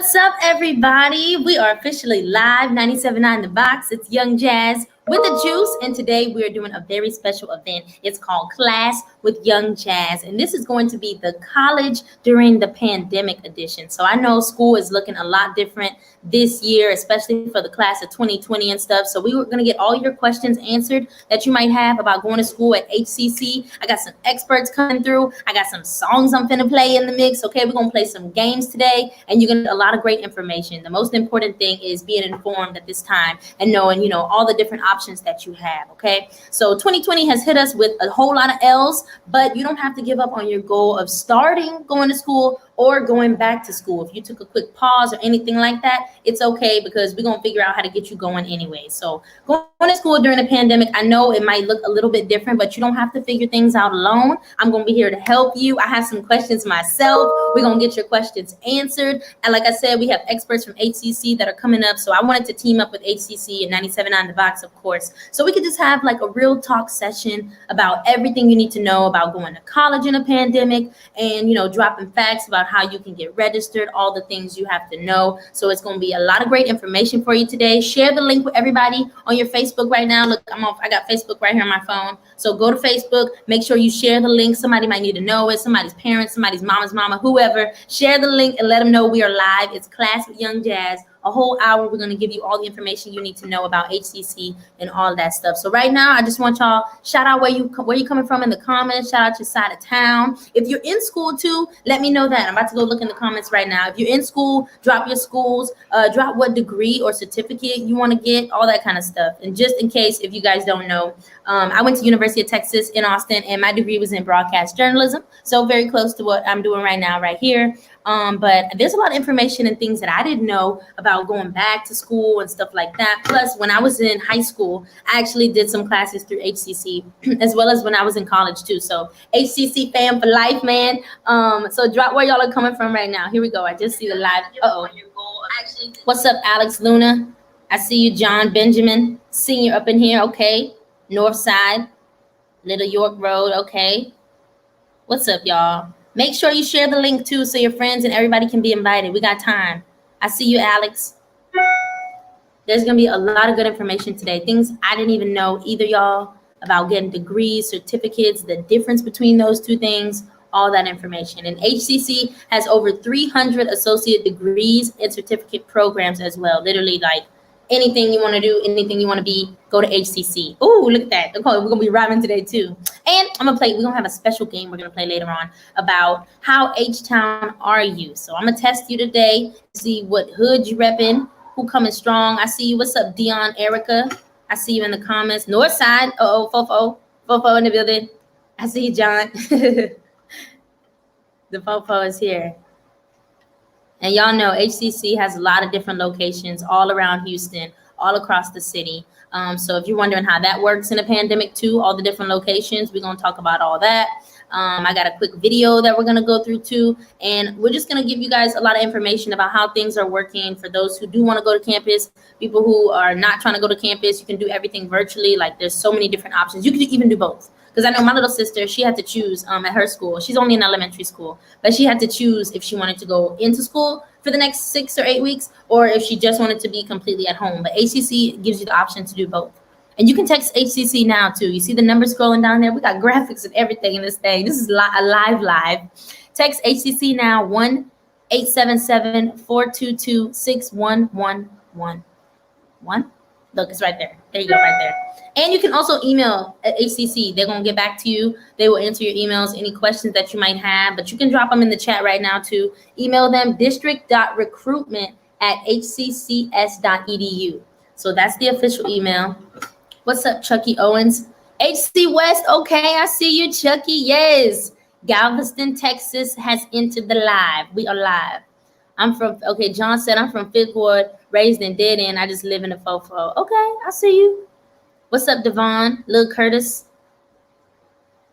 What's up, everybody? We are officially live, 97.9 The Box. It's Young Jas with the juice, and today we are doing a very special event. It's called Class with Young Jas, and this is going to be the college during the pandemic edition. So I know school is looking a lot different this year, especially for the class of 2020 and stuff. So we were going to get all your questions answered that you might have about going to school at HCC. I got some experts coming through. I got some songs I'm finna play in the mix. Okay, we're going to play some games today, and you're going to get a lot of great information. The most important thing is being informed at this time and knowing, all the different options that you have. Okay, so 2020 has hit us with a whole lot of L's, but you don't have to give up on your goal of starting going to school or going back to school. If you took a quick pause or anything like that, it's okay, because we're going to figure out how to get you going anyway. So going to school during the pandemic, I know it might look a little bit different, but you don't have to figure things out alone. I'm going to be here to help you. I have some questions myself. We're going to get your questions answered. And like I said, we have experts from HCC that are coming up. So I wanted to team up with HCC and 97.9 The Box, of course, so we could just have like a real talk session about everything you need to know about going to college in a pandemic, and, dropping facts about how you can get registered, all the things you have to know. So it's going to be a lot of great information for you today. Share the link with everybody on your Facebook right now. Look, I got Facebook right here on my phone. So go to Facebook, make sure you share the link. Somebody might need to know it. Somebody's parents, somebody's mama's mama, whoever. Share the link and let them know we are live. It's Class with Young Jas. A whole hour, we're going to give you all the information you need to know about HCC and all that stuff. So right now, I just want y'all, shout out where you coming from in the comments. Shout out your side of town. If you're in school too, let me know that. I'm about to go look in the comments right now. If you're in school, drop your schools, drop what degree or certificate you want to get, all that kind of stuff. And just in case, if you guys don't know, I went to University of Texas in Austin, and my degree was in broadcast journalism. So very close to what I'm doing right now, right here. But there's a lot of information and things that I didn't know about going back to school and stuff like that. Plus, when I was in high school, I actually did some classes through HCC, as well as when I was in college too. So HCC fam for life, man. So drop where y'all are coming from right now. Here we go. I just see the live. What's up, Alex Luna? I see you, John Benjamin, senior up in here. Okay. North Side, Little York Road. Okay. What's up, y'all? Make sure you share the link too, so your friends and everybody can be invited. We got time. I see you, Alex. There's going to be a lot of good information today. Things I didn't even know either, y'all, about getting degrees, certificates, the difference between those two things, all that information. And HCC has over 300 associate degrees and certificate programs as well. Literally, like, anything you want to do, anything you want to be, go to HCC. Oh, look at that. Okay, we're going to be rhyming today too. And we're going to have a special game we're going to play later on about how H-Town are you. So I'm going to test you today, see what hood you repping, who coming strong. I see you. What's up, Dion, Erica? I see you in the comments. North Side. Fofo in the building. I see you, John. The Fofo is here. And y'all know HCC has a lot of different locations all around Houston, all across the city. So if you're wondering how that works in a pandemic too, all the different locations, we're going to talk about all that. I got a quick video that we're going to go through too. And we're just going to give you guys a lot of information about how things are working for those who do want to go to campus, people who are not trying to go to campus. You can do everything virtually. Like, there's so many different options. You could even do both. Because I know my little sister, she had to choose at her school. She's only in elementary school, but she had to choose if she wanted to go into school for the next 6 or 8 weeks, or if she just wanted to be completely at home. But HCC gives you the option to do both. And you can text HCC now too. You see the numbers scrolling down there? We got graphics and everything in this thing. This is a live. Text HCC now, 1-877-422-6111. Look, it's right there. There you go, right there. And you can also email at HCC. They're going to get back to you. They will answer your emails, any questions that you might have. But you can drop them in the chat right now too. Email them district.recruitment@hccs.edu. So that's the official email. What's up, Chucky Owens? HC West. Okay, I see you, Chucky. Yes. Galveston, Texas has entered the live. We are live. John said I'm from Fifth Ward, raised in Dead End. I just live in the Fofo. Okay, I see you. What's up, Devon? Lil Curtis?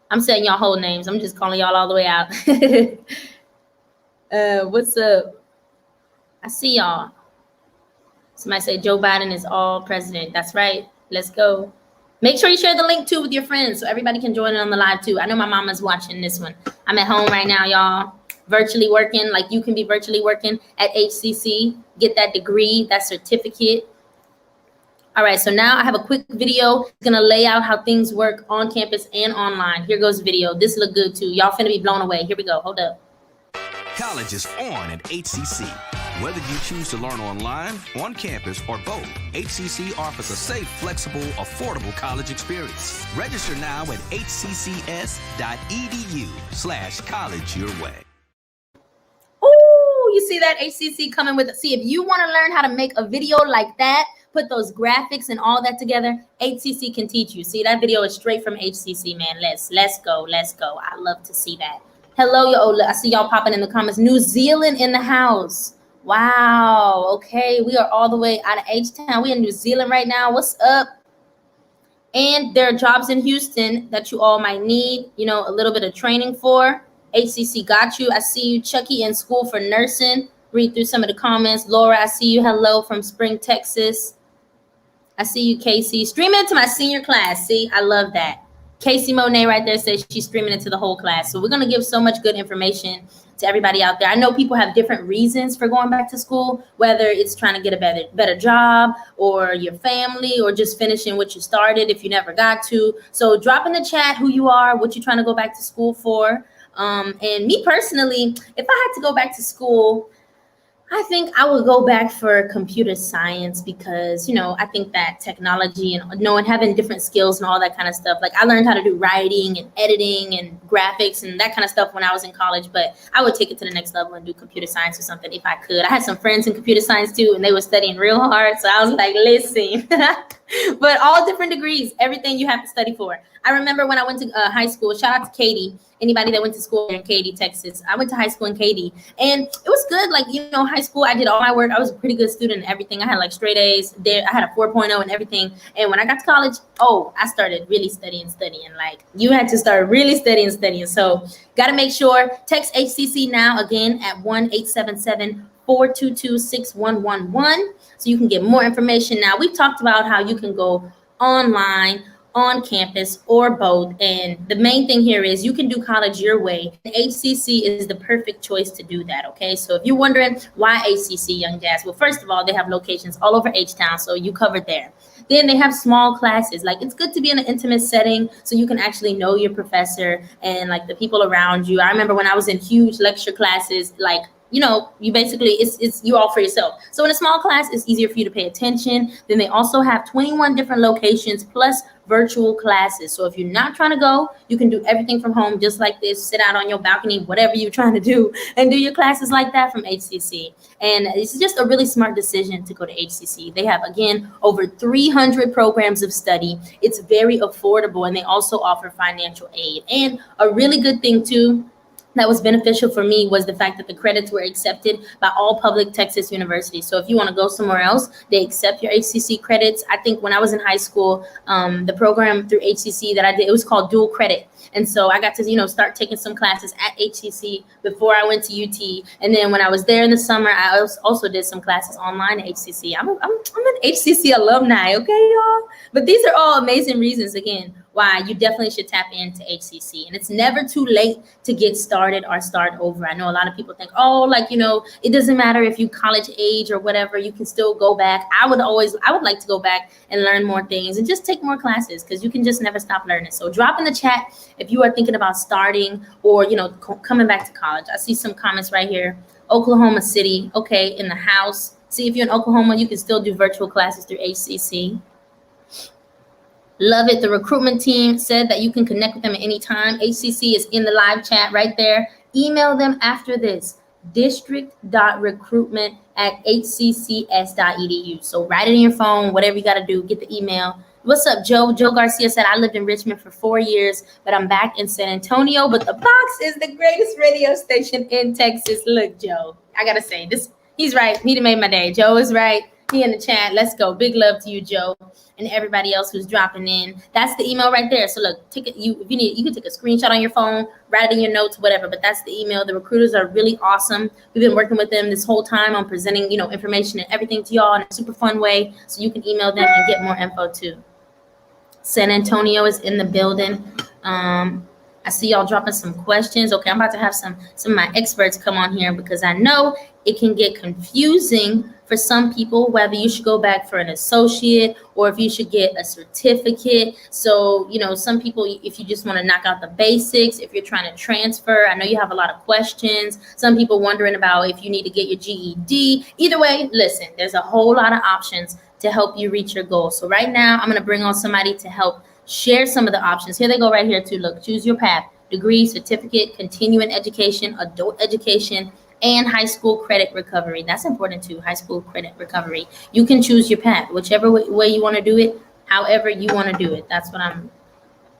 I'm saying y'all whole names. I'm just calling y'all all the way out. What's up? I see y'all. Somebody say Joe Biden is all president. That's right. Let's go. Make sure you share the link too with your friends so everybody can join in on the live too. I know my mama's watching this one. I'm at home right now, y'all. virtually working, like you can be virtually working at HCC, get that degree, that certificate. All right, so now I have a quick video. It's gonna lay out how things work on campus and online. Here goes the video. This look good too. Y'all finna be blown away. Here we go, hold up. College is on at HCC. Whether you choose to learn online, on campus, or both, HCC offers a safe, flexible, affordable college experience. Register now at hccs.edu/college your way. Ooh, you see that HCC coming with it. See, if you want to learn how to make a video like that, put those graphics and all that together, HCC can teach you. See, that video is straight from HCC, man. Let's go. I love to see that. Hello, I see y'all popping in the comments. New Zealand in the house. Wow. Okay, we are all the way out of H-Town. We in New Zealand right now. What's up? And there are jobs in Houston that you all might need, you know, a little bit of training for. HCC got you. I see you, Chucky, in school for nursing. Read through some of the comments. Laura, I see you. Hello from Spring, Texas. I see you, Casey. Streaming into my senior class. See, I love that. Casey Monet right there says she's streaming into the whole class. So we're going to give so much good information to everybody out there. I know people have different reasons for going back to school, whether it's trying to get a better job or your family or just finishing what you started if you never got to. So drop in the chat who you are, what you're trying to go back to school for. And me personally, if I had to go back to school, I think I would go back for computer science because, you know, I think that technology and knowing, having different skills and all that kind of stuff. Like I learned how to do writing and editing and graphics and that kind of stuff when I was in college, but I would take it to the next level and do computer science or something if I could. I had some friends in computer science too, and they were studying real hard. So I was like, listen, but all different degrees, everything you have to study for. I remember when I went to high school, shout out to Katie, anybody that went to school in Katy, Texas. I went to high school in Katy, and it was good. Like, you know, high school, I did all my work. I was a pretty good student and everything. I had like straight A's there. I had a 4.0 and everything. And when I got to college, I started really studying. Like, you had to start really studying. So got to make sure, text HCC now again at 1-877-422-6111 so you can get more information. Now, we've talked about how you can go online, on campus, or both. And the main thing here is you can do college your way. HCC is the perfect choice to do that, okay? So if you're wondering why HCC, Young Jas, well, first of all, they have locations all over H-Town, so you covered there. Then they have small classes. Like, it's good to be in an intimate setting so you can actually know your professor and like the people around you. I remember when I was in huge lecture classes, like, you know, you basically, it's you all for yourself. So in a small class, it's easier for you to pay attention. Then they also have 21 different locations plus virtual classes. So if you're not trying to go, you can do everything from home just like this, sit out on your balcony, whatever you're trying to do, and do your classes like that from HCC. And it's just a really smart decision to go to HCC. They have, again, over 300 programs of study. It's very affordable, and they also offer financial aid. And a really good thing too, that was beneficial for me was the fact that the credits were accepted by all public Texas universities. So if you want to go somewhere else, they accept your HCC credits. I think when I was in high school, the program through HCC that I did, it was called dual credit. And so I got to, you know, start taking some classes at HCC before I went to UT. And then when I was there in the summer, I also did some classes online at HCC. I'm an HCC alumni, okay, y'all? But these are all amazing reasons, again, why you definitely should tap into HCC. And it's never too late to get started or start over. I know a lot of people think, oh, like, you know, it doesn't matter if you college age or whatever, you can still go back. I would like to go back and learn more things and just take more classes because you can just never stop learning. So drop in the chat if you are thinking about starting or, you know, coming back to college. I see some comments right here. Oklahoma City, okay, in the house. See, if you're in Oklahoma, you can still do virtual classes through HCC. Love it. The recruitment team said that you can connect with them at any time. HCC is in the live chat right there. Email them after this, district.recruitment@hccs.edu. So write it in your phone, whatever you got to do, get the email. What's up, Joe? Joe Garcia said, I lived in Richmond for 4 years, but I'm back in San Antonio. But the Box is the greatest radio station in Texas. Look, Joe, I got to say this. He's right. He made my day. Joe is right. He in the chat. Let's go. Big love to you, Joe, and everybody else who's dropping in. That's the email right there. So look, take it. If you need, you can take a screenshot on your phone, write it in your notes, whatever. But that's the email. The recruiters are really awesome. We've been working with them this whole time on presenting, you know, information and everything to y'all in a super fun way. So you can email them and get more info too. San Antonio is in the building. I see y'all dropping some questions. Okay, I'm about to have some of my experts come on here because I know it can get confusing for some people whether you should go back for an associate or if you should get a certificate. So, some people, if you just want to knock out the basics, if you're trying to transfer, I know you have a lot of questions. Some people wondering about if you need to get your GED. Either way, listen, there's a whole lot of options to help you reach your goal. So right now, I'm going to bring on somebody to help share some of the options. Here they go right here too. Look, choose your path: degree, certificate, continuing education, adult education, and high school credit recovery. That's important too, high school credit recovery. You can choose your path, whichever way you want to do it, however you want to do it.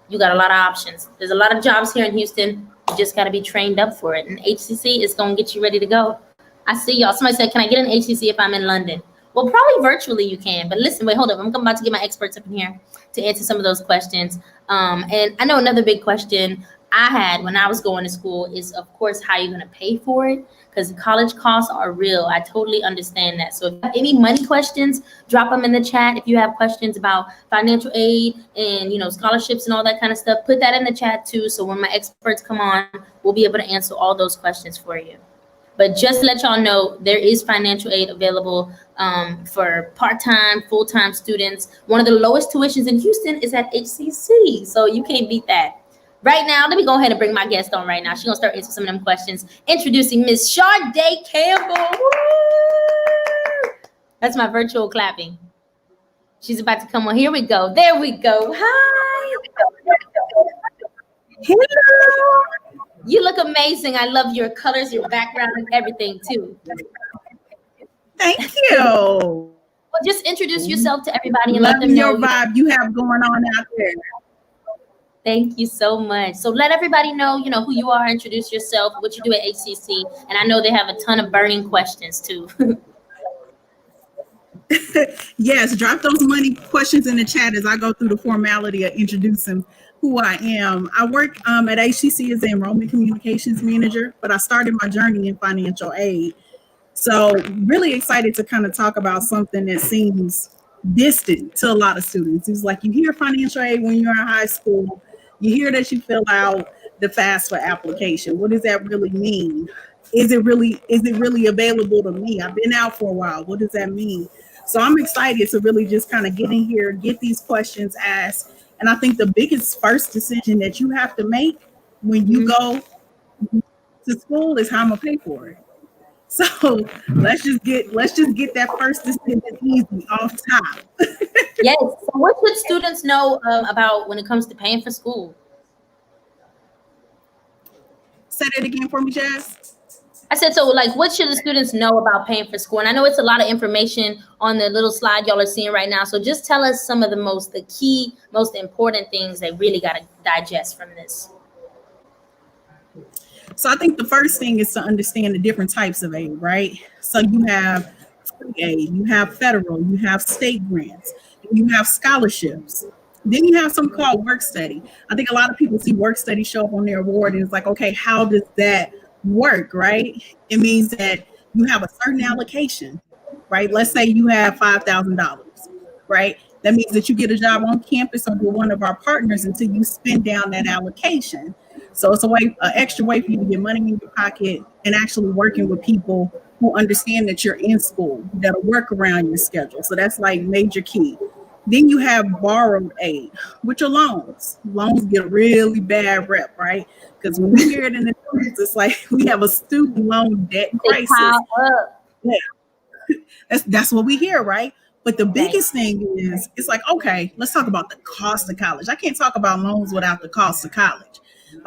You got a lot of options. There's a lot of jobs here in Houston. You just got to be trained up for it. And HCC is going to get you ready to go. I see y'all. Somebody said, can I get an HCC if I'm in London? Well, probably virtually you can. But listen, wait, hold up. I'm about to get my experts up in here to answer some of those questions. And I know another big question I had when I was going to school is, of course, how you're going to pay for it, because college costs are real. I totally understand that. So if you have any money questions, drop them in the chat. If you have questions about financial aid and, scholarships and all that kind of stuff, put that in the chat too. So when my experts come on, we'll be able to answer all those questions for you. But just to let y'all know, there is financial aid available for part-time, full-time students. One of the lowest tuitions in Houston is at HCC, so you can't beat that. Right now, let me go ahead and bring my guest on right now. She's going to start answering some of them questions. Introducing Miss Sade Campbell. Woo! That's my virtual clapping. She's about to come on. Here we go. There we go. Hi. Hello. You look amazing. I love your colors, your background, and everything, too. Thank you. Well, just introduce yourself to everybody and let them know your vibe you have going on out there. Thank you so much. So let everybody know, who you are, introduce yourself, what you do at HCC. And I know they have a ton of burning questions, too. Yes, drop those money questions in the chat as I go through the formality of introducing who I am. I work at HCC as an enrollment communications manager, but I started my journey in financial aid. So really excited to kind of talk about something that seems distant to a lot of students. It's like you hear financial aid when you're in high school. You hear that you fill out the FAFSA application. What does that really mean? Is it really available to me? I've been out for a while. What does that mean? So I'm excited to really just kind of get in here, get these questions asked. And I think the biggest first decision that you have to make when you go to school is how I'm gonna pay for it. So let's just get that first decision easy off top. Yes. So what should students know about when it comes to paying for school? Say that again for me, Jazz. I said, so what should the students know about paying for school? And I know it's a lot of information on the little slide y'all are seeing right now. So just tell us some of the key, most important things they really got to digest from this. So I think the first thing is to understand the different types of aid, right? So you have free aid, you have federal, you have state grants, you have scholarships. Then you have something called work study. I think a lot of people see work study show up on their award and it's like, okay, how does that work, right? It means that you have a certain allocation, right? Let's say you have $5,000, right? That means that you get a job on campus or with one of our partners until you spend down that allocation. So it's an extra way for you to get money in your pocket and actually working with people who understand that you're in school, that'll work around your schedule. So that's major key. Then you have borrowed aid, which are loans. Loans get a really bad rep, right? Because when we hear it in the news, it's like we have a student loan debt crisis. Yeah. That's what we hear, right? But the biggest thing is, it's like, okay, let's talk about the cost of college. I can't talk about loans without the cost of college.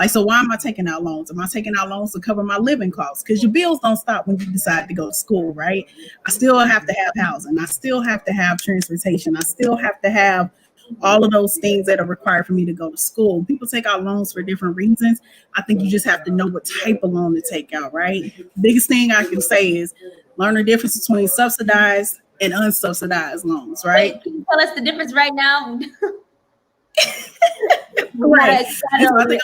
So why am I taking out loans? Am I taking out loans to cover my living costs? Because your bills don't stop when you decide to go to school, right? I still have to have housing. I still have to have transportation. I still have to have all of those things that are required for me to go to school. People take out loans for different reasons. I think you just have to know what type of loan to take out, right? Biggest thing I can say is learn the difference between subsidized and unsubsidized loans, right? Wait, can you tell us the difference right now? Right. So I think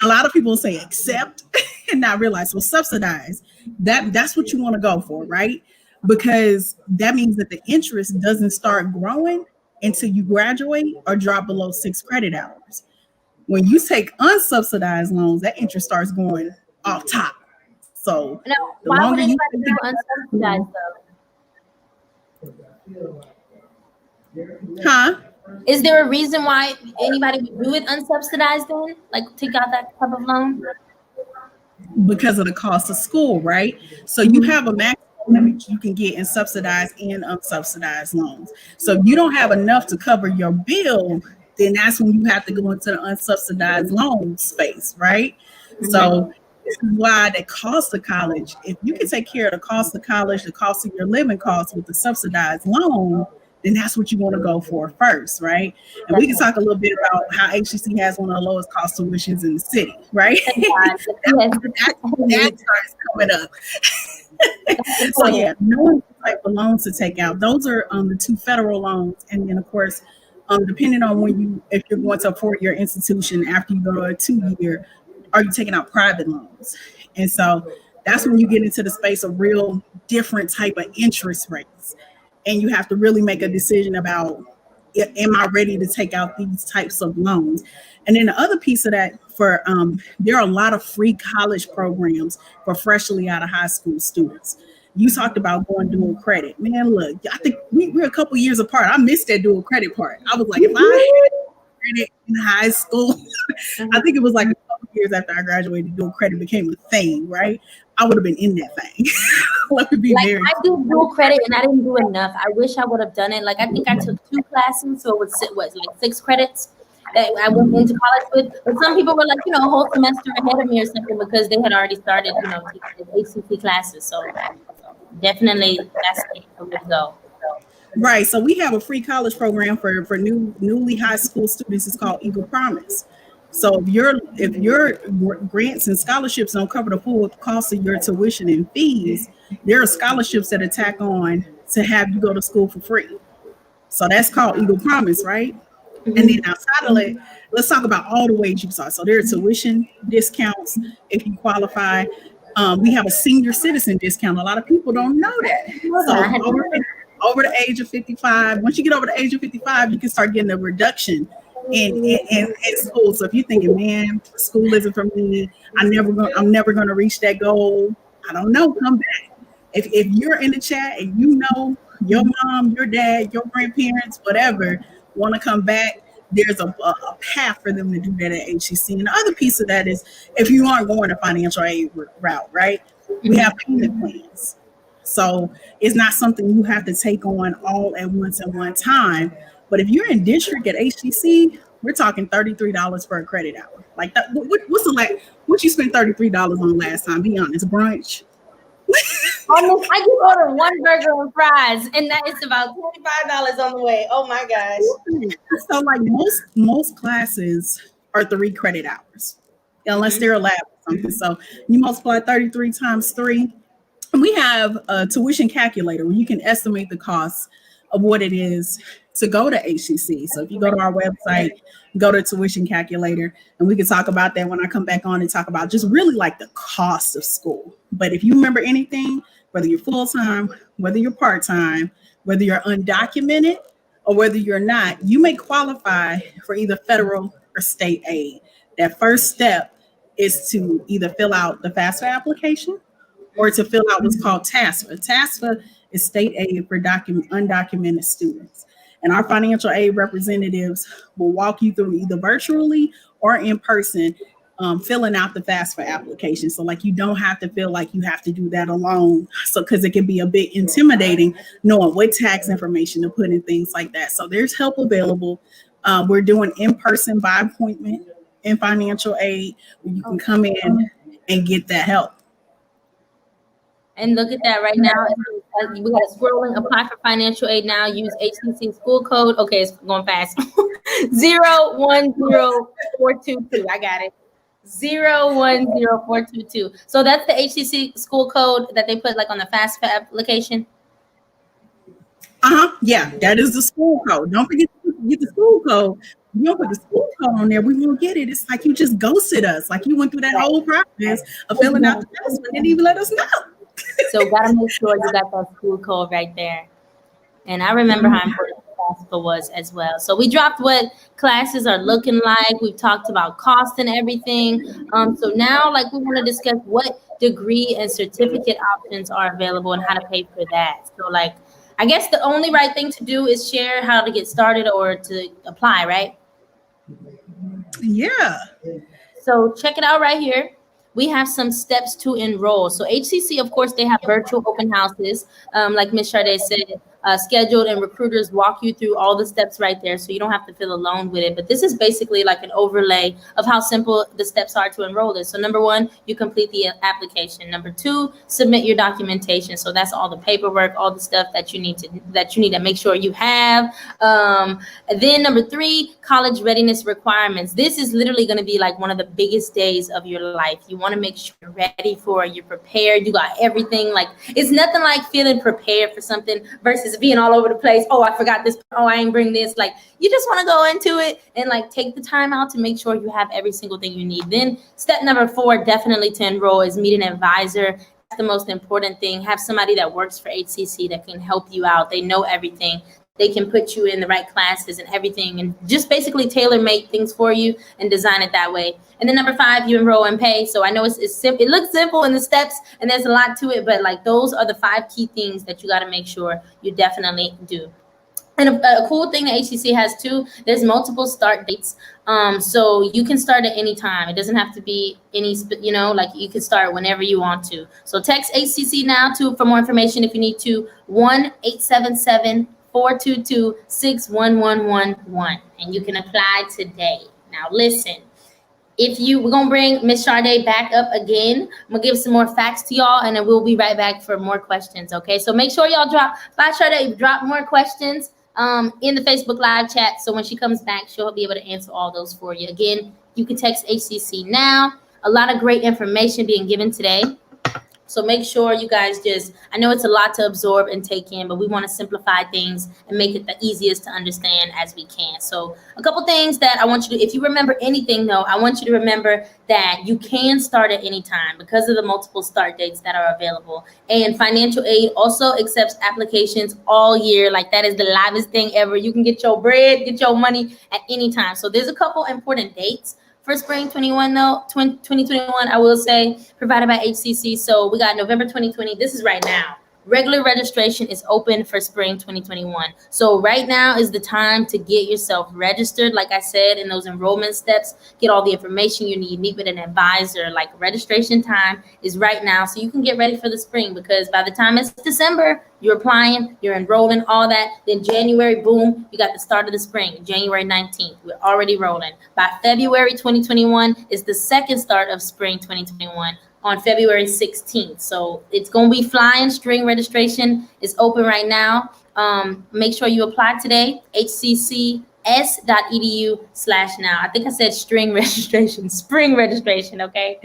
a lot of people say accept and not realize, well, subsidize. That's what you want to go for, right? Because that means that the interest doesn't start growing until you graduate or drop below 6 credit hours. When you take unsubsidized loans, that interest starts going off top. So Now, the why would longer you anybody do unsubsidized though? huh? Is there a reason why anybody would do it unsubsidized then? Like take out that type of loan? Because of the cost of school, right? So you have a maximum limit you can get in subsidized and unsubsidized loans. So if you don't have enough to cover your bill, then that's when you have to go into the unsubsidized loan space, right? So this is why the cost of college, if you can take care of the cost of college, the cost of your living costs with the subsidized loan, then that's what you want to go for first, right? And we can talk a little bit about how HCC has one of the lowest cost tuitions in the city, right? that starts coming up. So yeah, knowing the type of loans to take out. Those are the two federal loans, and then of course, depending on if you're going to a 4-year institution after you go to a 2-year, are you taking out private loans? And so that's when you get into the space of real different type of interest rates. And you have to really make a decision about, am I ready to take out these types of loans? And then the other piece of that, there are a lot of free college programs for freshly out of high school students. You talked about going dual credit. Man, look, I think we're a couple years apart. I missed that dual credit part. I was like, if I had credit in high school, I think it was like a couple years after I graduated, dual credit became a thing, right? I would have been in that thing. I did dual credit and I didn't do enough. I wish I would have done it. Like I think I took 2 classes, so it was like 6 credits that I went into college with. But some people were like, a whole semester ahead of me or something because they had already started, taking HCC classes. So definitely that's the way to go. Right. So we have a free college program for newly high school students. It's called Eagle Promise. So if your grants and scholarships don't cover the full cost of your tuition and fees, there are scholarships that attack on to have you go to school for free. So that's called Eagle Promise, right? And then outside of it, let's talk about all the ways you start. So there are tuition discounts if you qualify. We have a senior citizen discount. A lot of people don't know that. So over the age of 55, once you get over the age of 55, you can start getting a reduction in school. So if you're thinking, man, school isn't for me, I'm never going to reach that goal, I don't know, come back. If you're in the chat and your mom, your dad, your grandparents, whatever, want to come back, there's a path for them to do that at HCC. And the other piece of that is if you aren't going the financial aid route, right? We have payment plans. So it's not something you have to take on all at once at one time. But if you're in district at HCC, we're talking $33 for a credit hour. Like that, what you spent $33 on last time? Be honest, brunch. I just ordered 1 burger and fries, and that is about $25 on the way. Oh my gosh! So like most classes are 3 credit hours, unless they're a lab or something. So you multiply 33 times 3. And we have a tuition calculator where you can estimate the cost of what it is to go to HCC. So if you go to our website, go to tuition calculator, and we can talk about that when I come back on and talk about just really like the cost of school. But if you remember anything, whether you're full-time, whether you're part-time, whether you're undocumented, or whether you're not, you may qualify for either federal or state aid. That first step is to either fill out the FAFSA application or to fill out what's called TASFA. TASFA is state aid for undocumented students. And our financial aid representatives will walk you through either virtually or in person, filling out the FAFSA application. So like you don't have to feel like you have to do that alone. So because it can be a bit intimidating knowing what tax information to put in, things like that. So there's help available. We're doing in-person by appointment in financial aid where you can come in and get that help. And look at that right now. We got a scrolling, apply for financial aid now, use HCC school code. Okay, it's going fast. 010422. I got it. 010422. So that's the HCC school code that they put like on the FAFSA application. Yeah, that is the school code. Don't forget to get the school code. You don't put the school code on there, we won't get it. It's like you just ghosted us. Like you went through that whole process of filling out the FAFSA and didn't even let us know. So gotta make sure you got that school code right there. And I remember how important FAFSA Africa was as well. So we dropped what classes are looking like. We've talked about cost and everything. So now, like, we want to discuss what degree and certificate options are available and how to pay for that. So, like, I guess the only right thing to do is share how to get started or to apply, right? Yeah. So check it out right here. We have some steps to enroll. So HCC, of course, they have virtual open houses, like Ms. Sade said, scheduled, and recruiters walk you through all the steps right there, so you don't have to feel alone with it. But this is basically like an overlay of how simple the steps are to enroll this. So number one, you complete the application. Number two, submit your documentation. So that's all the paperwork, all the stuff that you need to make sure you have. Then number three, college readiness requirements. This is literally going to be like one of the biggest days of your life. You want to make sure you're ready for it, you're prepared, you got everything. Like, it's nothing like feeling prepared for something versus being all over the place. Oh, I forgot this. Oh, I ain't bring this. Like, you just want to go into it and like take the time out to make sure you have every single thing you need. Then step number four, definitely to enroll, is meet an advisor. That's the most important thing. Have somebody that works for HCC that can help you out. They know everything. They can put you in the right classes and everything, and just basically tailor make things for you and design it that way. And then number five, you enroll and pay. So I know it's simple. It looks simple in the steps and there's a lot to it, but like, those are the five key things that you got to make sure you definitely do. And a cool thing that HCC has too, there's multiple start dates. So you can start at any time. It doesn't have to be any, like, you can start whenever you want to. So text HCC now too for more information if you need to, 1-877-422-6111, and you can apply today. Now listen, we're gonna bring Miss Sade back up again. I'm gonna give some more facts to y'all, and then we'll be right back for more questions. Okay, so make sure y'all drop more questions in the Facebook live chat. So when she comes back, she'll be able to answer all those for you. Again, you can text HCC now. A lot of great information being given today. So make sure you guys I know it's a lot to absorb and take in, but we want to simplify things and make it the easiest to understand as we can. So a couple things that I want you to, if you remember anything though, I want you to remember that you can start at any time because of the multiple start dates that are available. And financial aid also accepts applications all year. Like, that is the livest thing ever. You can get your bread, get your money at any time. So there's a couple important dates. For spring 2021, I will say, provided by HCC. So we got November 2020. This is right now. Regular registration is open for spring 2021. So right now is the time to get yourself registered. Like I said, in those enrollment steps, get all the information you need, meet with an advisor. Like, registration time is right now, so you can get ready for the spring, because by the time it's December, you're applying, you're enrolling, all that. Then January, boom, you got the start of the spring, January 19th. We're already rolling. By February 2021 is the second start of spring 2021. On February 16th. So it's going to be flying. Spring registration is open right now. Make sure you apply today, hccs.edu/now. I think I said spring registration, okay?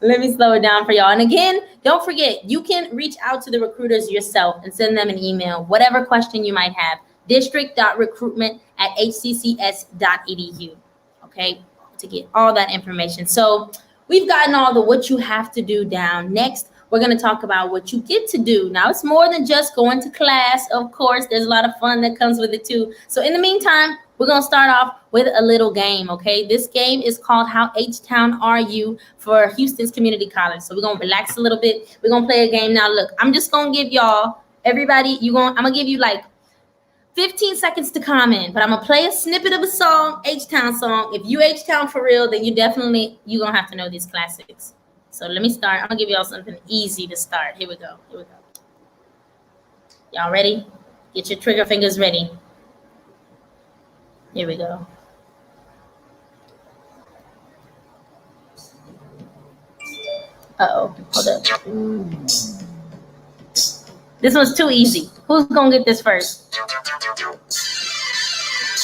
Let me slow it down for y'all. And again, don't forget, you can reach out to the recruiters yourself and send them an email, whatever question you might have, district.recruitment@hccs.edu, okay, to get all that information. So we've gotten all the what you have to do down. Next, we're going to talk about what you get to do. Now, it's more than just going to class. Of course, there's a lot of fun that comes with it too. So in the meantime, we're going to start off with a little game, okay? This game is called How H-Town Are You for Houston's Community College. So we're going to relax a little bit. We're going to play a game. Now, look, I'm just going to give y'all, everybody, I'm going to give you like 15 seconds to comment, but I'm gonna play a snippet of a song, H-Town song. If you H-Town for real, then you're gonna have to know these classics. So let me start. I'm gonna give y'all something easy to start. Here we go. Y'all ready? Get your trigger fingers ready. Here we go. Uh-oh, hold up. This one's too easy. Who's gonna get this first?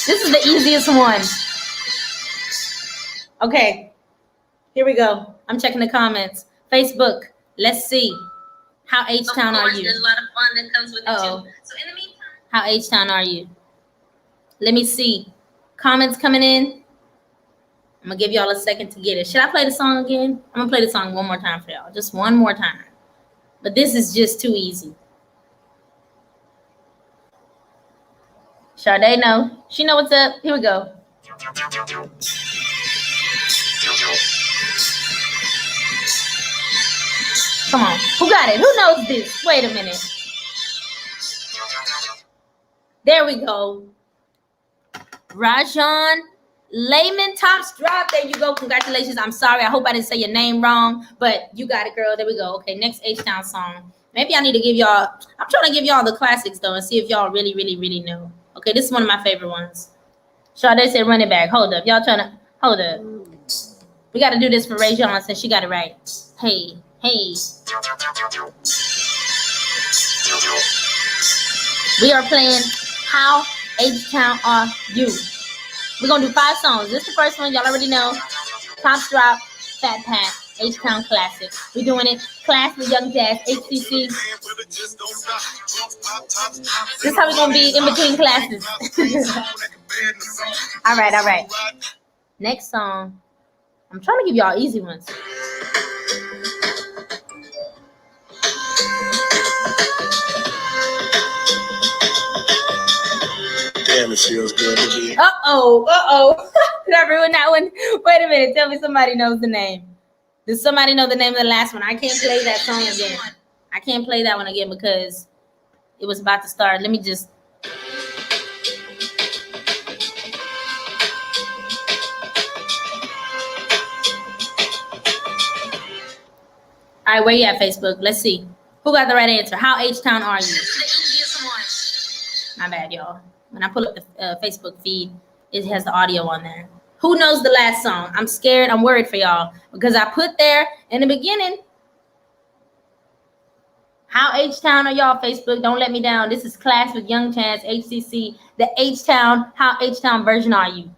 This is the easiest one. Okay, here we go. I'm checking the comments. Facebook, let's see. How H-Town are you? There's a lot of fun that comes with it too. So in the meantime, how H-Town are you? Let me see. Comments coming in. I'm gonna give y'all a second to get it. Should I play the song again? I'm gonna play the song one more time for y'all. Just one more time. But this is just too easy. Sade know. She know what's up. Here we go. Come on. Who got it? Who knows this? Wait a minute. There we go. Rajon Layman Tops drop. There you go. Congratulations. I'm sorry. I hope I didn't say your name wrong, but you got it, girl. There we go. Okay, next H-Town song. Maybe I need to give y'all, I'm trying to give y'all the classics though and see if y'all really, really, really know. Okay, this is one of my favorite ones. Sade said run it back. Hold up. Y'all trying to, hold up. We got to do this for Rajon since she got it right. Hey, hey. We are playing How H-Town Are You? We're going to do 5 songs. This is the first one. Y'all already know. Tops Drop, Fat Pat, H-Town Classic. We're doing it. Class with Young Jas, HCC. This is how we're going to be in between classes. All right, all right. Next song. I'm trying to give y'all easy ones. Damn, it feels good to be. Uh-oh. Did I ruin that one? Wait a minute. Tell me somebody knows the name. Does somebody know the name of the last one? I can't play that song again. I can't play that one again because it was about to start. Let me just... All right, where you at, Facebook? Let's see. Who got the right answer? How H-Town are you? My bad, y'all. When I pull up the Facebook feed, it has the audio on there. Who knows the last song? I'm scared. I'm worried for y'all because I put there in the beginning. How H-Town are y'all, Facebook? Don't let me down. This is Class with Young Jas, HCC. The H-Town, how H-Town version are you?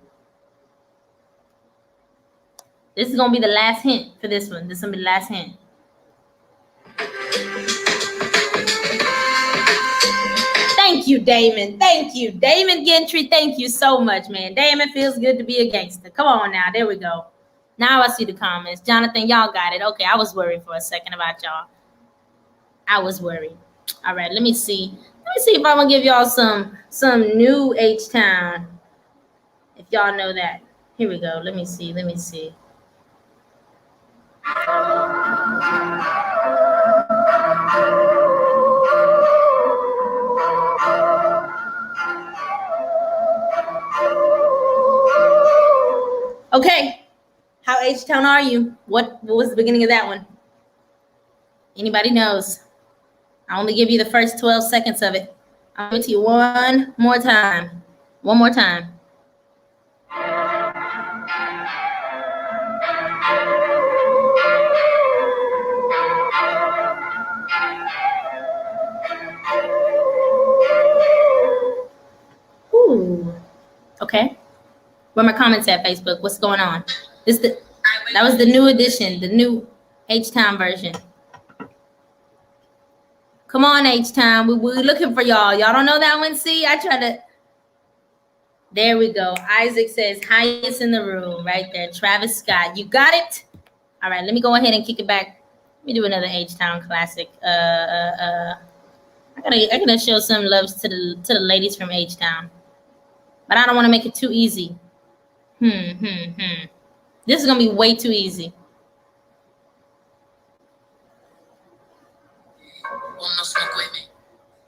This is going to be the last hint for this one. This is going to be the last hint. Thank you, Damon. Thank you. Damon Gentry, thank you so much, man. Damon, feels good to be a gangster. Come on now. There we go. Now I see the comments. Jonathan, y'all got it. Okay, I was worried for a second about y'all. I was worried. All right, let me see. Let me see if I'm going to give y'all some new H-Town. If y'all know that. Here we go. Let me see. Let me see. Okay, how H-Town are you? What was the beginning of that one? Anybody knows? I only give you the first 12 seconds of it. I'll give it to you one more time. One more time. Ooh. Okay. Where my comments at, Facebook? What's going on? That was the new edition, the new H-Town version. Come on, H-Town. We're looking for y'all. Y'all don't know that one? See, I try to. There we go. Isaac says, highest in the room right there. Travis Scott. You got it? All right, let me go ahead and kick it back. Let me do another H-Town classic. I gotta show some love to the ladies from H-Town. But I don't want to make it too easy. This is gonna be way too easy.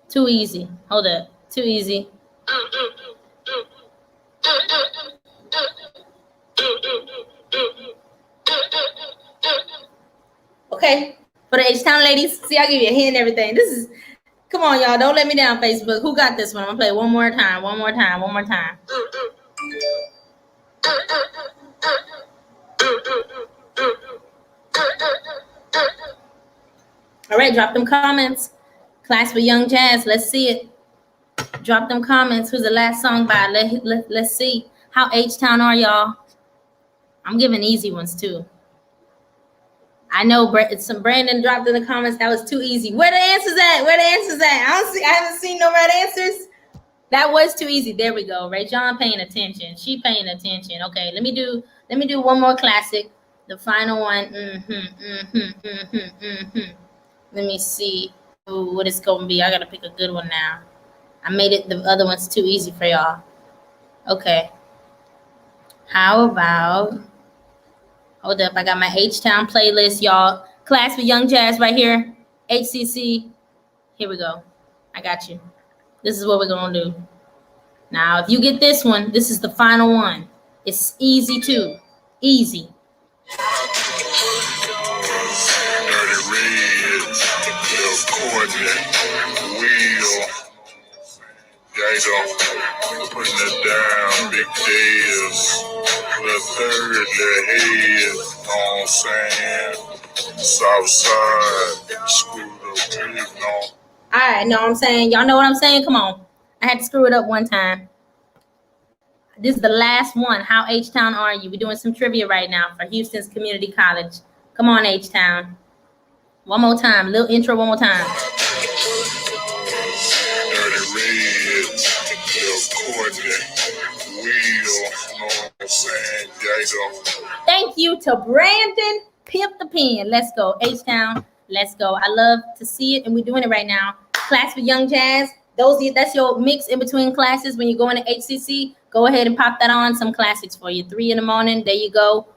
Too easy. Hold up. Too easy. Okay. For the H-Town ladies, see, I give you a hint and everything. This is, come on, y'all. Don't let me down, Facebook. Who got this one? I'm gonna play it one more time. One more time. One more time. All right, drop them comments. Class with Young Jas, let's see it. Drop them comments. Who's the last song by? Let's see. How H-Town are y'all? I'm giving easy ones too. I know some Brandon dropped in the comments. That was too easy. Where the answers at? Where the answers at? I haven't seen no right answers. That was too easy. There we go. Rajon paying attention. She paying attention. Okay, let me do one more classic. The final one. Let me see what it's gonna be. I gotta pick a good one now. I made it the other ones too easy for y'all. Okay. How about, hold up, I got my H-Town playlist, y'all. Class with Young Jas right here. HCC. Here we go. I got you. This is what we're going to do. Now, if you get this one, this is the final one. It's easy too. Easy. Putting it down, big deals. The third, the head, know what I'm saying? South side, screwed up, big, no. All right, know what I'm saying? Y'all know what I'm saying? Come on. I had to screw it up one time. This is the last one. How H-Town are you? We're doing some trivia right now for Houston's Community College. Come on, H-Town. One more time. Little intro one more time. Thank you to Brandon Pimp the Pen. Let's go. H-Town. Let's go. I love to see it, and we're doing it right now. Class with Young Jas. That's your mix in between classes when you go into HCC. Go ahead and pop that on. Some classics for you. 3 in the morning. There you go.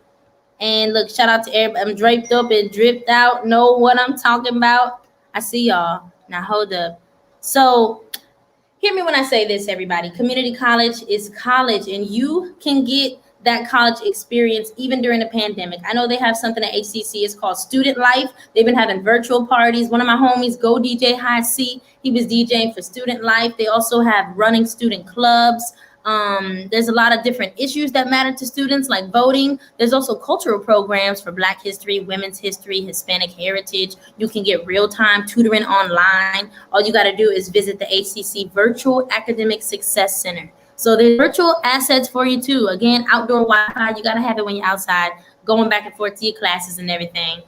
And look, shout out to everybody. I'm draped up and dripped out. Know what I'm talking about. I see y'all. Now hold up. So hear me when I say this, everybody. Community college is college, and you can get that college experience even during the pandemic. I know they have something at HCC. It's called Student Life. They've been having virtual parties. One of my homies, Go DJ High C, he was DJing for Student Life. They also have running student clubs. There's a lot of different issues that matter to students, like voting. There's also cultural programs for Black history, women's history, Hispanic heritage. You can get real-time tutoring online. All you got to do is visit the HCC Virtual Academic Success Center. So there's virtual assets for you too. Again, outdoor Wi-Fi, you got to have it when you're outside, going back and forth to your classes and everything.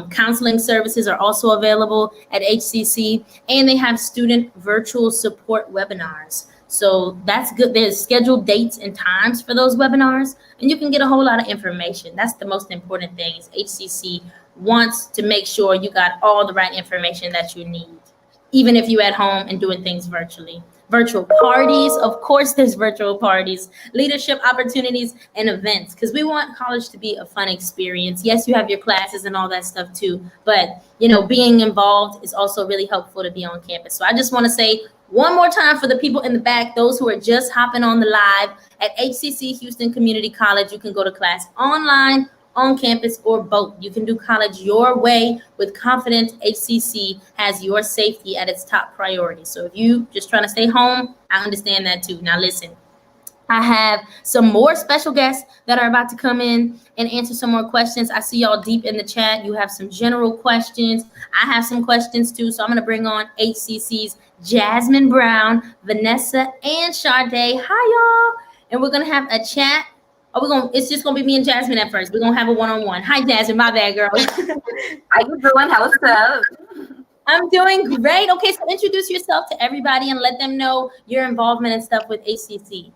Counseling services are also available at HCC, and they have student virtual support webinars. So that's good. There's scheduled dates and times for those webinars, and you can get a whole lot of information. That's the most important thing, is HCC wants to make sure you got all the right information that you need, even if you're at home and doing things virtually. Virtual parties, of course, there's virtual parties, leadership opportunities, and events, because we want college to be a fun experience. Yes, you have your classes and all that stuff too, but being involved is also really helpful to be on campus. So I just want to say one more time for the people in the back, those who are just hopping on the live, at HCC Houston Community College, you can go to class online, on campus, or both. You can do college your way with confidence. HCC has your safety at its top priority. So if you just trying to stay home, I understand that too. Now listen, I have some more special guests that are about to come in and answer some more questions. I see y'all deep in the chat. You have some general questions. I have some questions too. So I'm going to bring on HCC's Jasmine Brown, Vanessa, and Sade. Hi, y'all. And we're going to have a chat. It's just gonna be me and Jasmine at first. We're gonna have a one-on-one. Hi, Jasmine. My bad, girl. How you doing? How's up? I'm doing great. Okay, so introduce yourself to everybody and let them know your involvement and stuff with HCC.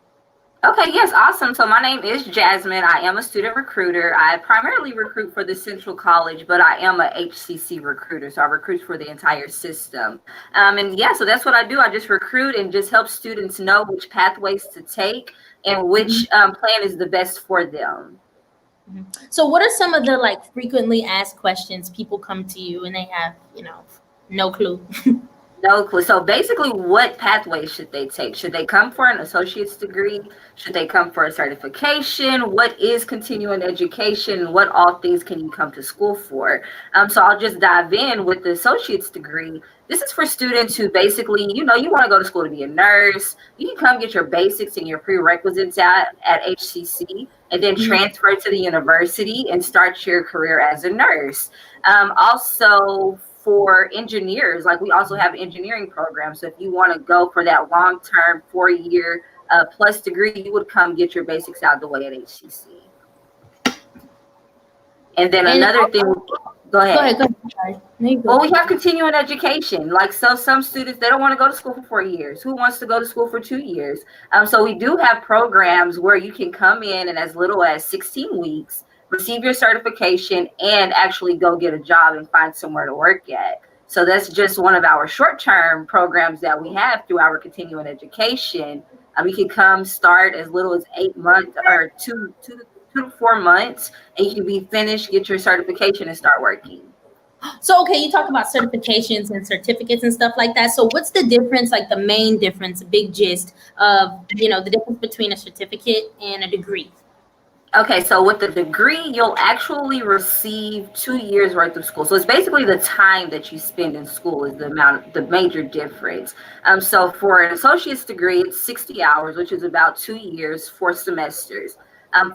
Okay, yes, awesome. So my name is Jasmine. I am a student recruiter. I primarily recruit for the Central College, but I am a HCC recruiter. So I recruit for the entire system. And yeah, so that's what I do. I just recruit and just help students know which pathways to take and which plan is the best for them. So what are some of the frequently asked questions? People come to you and they have, no clue. No clue. So basically, what pathways should they take? Should they come for an associate's degree? Should they come for a certification? What is continuing education? What all things can you come to school for? So I'll just dive in with the associate's degree. This is for students who basically, you want to go to school to be a nurse. You can come get your basics and your prerequisites at HCC and then transfer to the university and start your career as a nurse. Also, for engineers, we also have engineering programs. So if you want to go for that long-term 4-year plus degree, you would come get your basics out of the way at HCC. And then another thing, go ahead. Go ahead. Well, we have continuing education. So some students, they don't want to go to school for 4 years. Who wants to go to school for 2 years? So we do have programs where you can come in as little as 16 weeks, receive your certification, and actually go get a job and find somewhere to work at. So that's just one of our short-term programs that we have through our continuing education. You can come start as little as 8 months or 2 to 4 months, and you can be finished, get your certification, and start working. So, okay, you talk about certifications and certificates and stuff like that. So what's the difference, like the main difference, big gist of, the difference between a certificate and a degree? Okay, so with the degree, you'll actually receive 2 years worth of school. So it's basically the time that you spend in school is the major difference. So for an associate's degree, it's 60 hours, which is about 2 years, 4 semesters.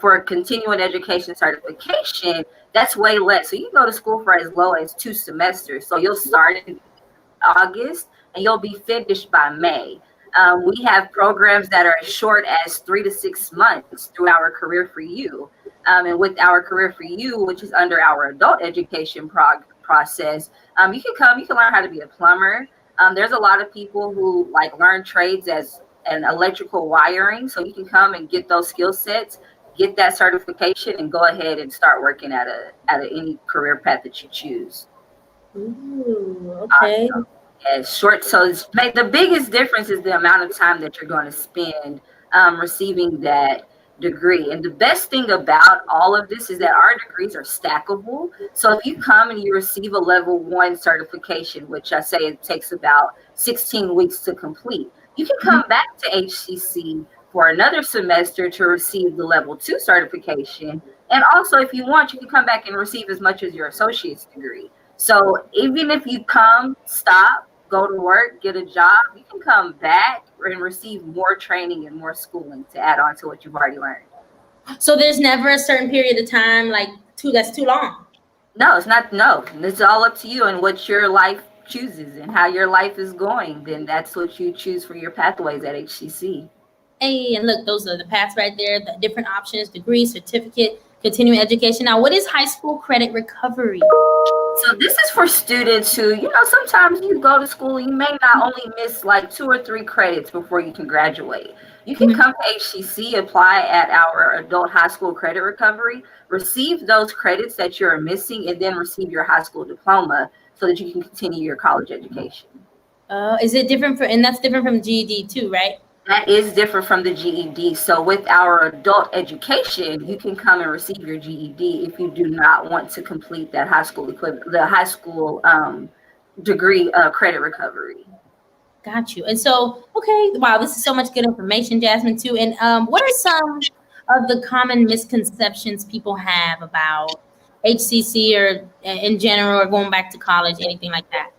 For a continuing education certification, that's way less. So you can go to school for as low as 2 semesters. So you'll start in August and you'll be finished by May. We have programs that are as short as 3 to 6 months through our Career for You. And with our Career for You, which is under our adult education process, you can learn how to be a plumber. There's a lot of people who learn trades as an electrical wiring. So you can come and get those skill sets, get that certification, and go ahead and start working at any career path that you choose. Ooh, okay. Short. So the biggest difference is the amount of time that you're going to spend receiving that degree. And the best thing about all of this is that our degrees are stackable. So if you come and you receive a level 1 certification, which I say it takes about 16 weeks to complete, you can come back to HCC for another semester to receive the level 2 certification. And also, if you want, you can come back and receive as much as your associate's degree. So even if you come, stop, go to work, get a job, you can come back and receive more training and more schooling to add on to what you've already learned. So there's never a certain period of time that's too long? No, it's not. No, it's all up to you and what your life chooses and how your life is going. Then that's what you choose for your pathways at HCC. Hey, and look, those are the paths right there, the different options: degree, certificate, continuing education. Now, what is high school credit recovery? So this is for students who, sometimes you go to school and you may not only miss 2 or 3 credits before you can graduate. You can come to HCC, apply at our adult high school credit recovery, receive those credits that you're missing, and then receive your high school diploma so that you can continue your college education. Is it different and that's different from GED too, right? That is different from the GED. So with our adult education, you can come and receive your GED if you do not want to complete that high school degree credit recovery. Got you. And so, okay, wow, this is so much good information, Jasmine, too. And what are some of the common misconceptions people have about HCC or in general, or going back to college, anything like that?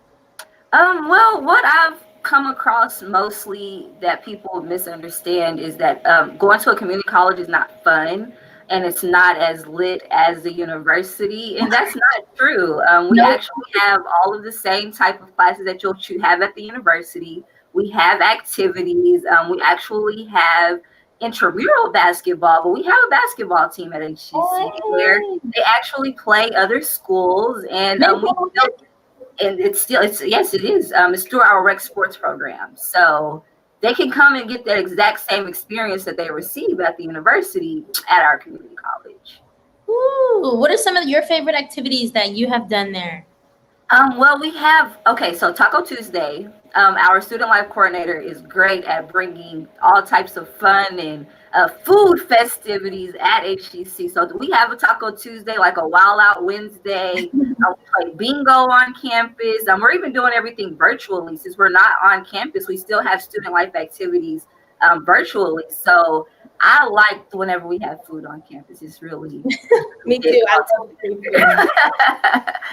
Well, what I've come across mostly that people misunderstand is that going to a community college is not fun and it's not as lit as the university, and that's not true. We actually have all of the same type of classes that you'll have at the university. We have activities. We actually have intramural basketball, but we have a basketball team at HCC where they actually play other schools, and yes, it is. It's through our rec sports program. So they can come and get that exact same experience that they receive at the university at our community college. Ooh, what are some of your favorite activities that you have done there? Well, so Taco Tuesday, our student life coordinator is great at bringing all types of fun and food festivities at HCC. So we have a Taco Tuesday, like a Wild Out Wednesday. We play bingo on campus. We're even doing everything virtually. Since we're not on campus, we still have student life activities virtually. So I like whenever we have food on campus. It's really me too. I love it.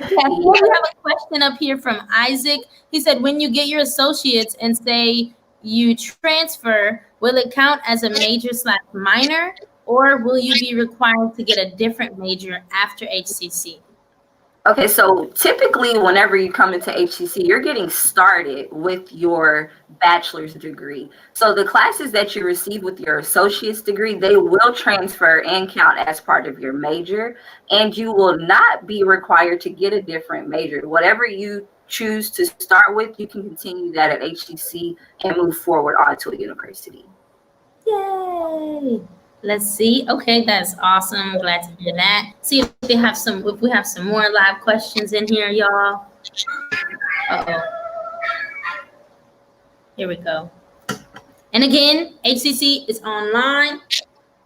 Okay, we have a question up here from Isaac. He said, when you get your associates and say you transfer, will it count as a major/minor, or will you be required to get a different major after HCC? Okay, so typically whenever you come into HCC, you're getting started with your bachelor's degree. So the classes that you receive with your associate's degree, they will transfer and count as part of your major, and you will not be required to get a different major. Whatever you choose to start with, you can continue that at HCC and move forward onto a university. Yay! Let's see. Okay, that's awesome. Glad to hear that. See if we have some more live questions in here, y'all. Uh-oh. Here we go. And again, HCC is online.